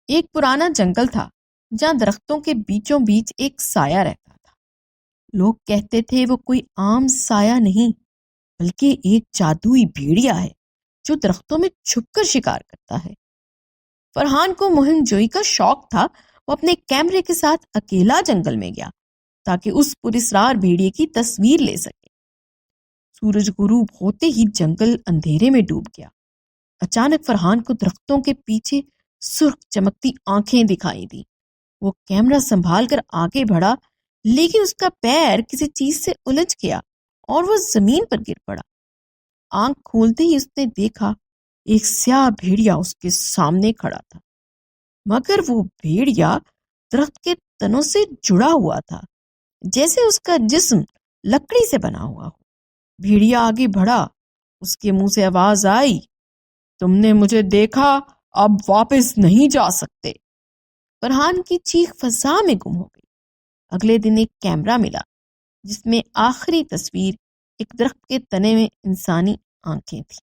ایک پرانا جنگل تھا جہاں درختوں کے بیچوں بیچ ایک سایہ رہتا تھا۔ لوگ کہتے تھے وہ کوئی عام سایہ نہیں بلکہ ایک جادوئی بھیڑیا ہے جو درختوں میں چھپ کر شکار کرتا ہے۔ فرحان کو مہم جوئی کا شوق تھا۔ وہ اپنے کیمرے کے ساتھ اکیلا جنگل میں گیا تاکہ اس پراسرار بھیڑیے کی تصویر لے سکے۔ سورج غروب ہوتے ہی جنگل اندھیرے میں ڈوب گیا۔ اچانک فرحان کو درختوں کے پیچھے سرخ چمکتی آنکھیں دکھائی دی۔ وہ کیمرہ سنبھال کر آگے بڑھا، لیکن اس کا پیر کسی چیز سے الجھ گیا اور وہ زمین پر گر پڑا۔ آنکھ کھولتے ہی اس نے دیکھا ایک سیاہ بھیڑیا اس کے سامنے کھڑا تھا، مگر وہ بھیڑیا درخت کے تنوں سے جڑا ہوا تھا، جیسے اس کا جسم لکڑی سے بنا ہوا ہو۔ بھیڑیا آگے بڑھا، اس کے منہ سے آواز آئی، تم نے مجھے دیکھا، اب واپس نہیں جا سکتے۔ فرحان کی چیخ فضا میں گم ہو گئی۔ اگلے دن ایک کیمرہ ملا جس میں آخری تصویر ایک درخت کے تنے میں انسانی آنکھیں تھیں۔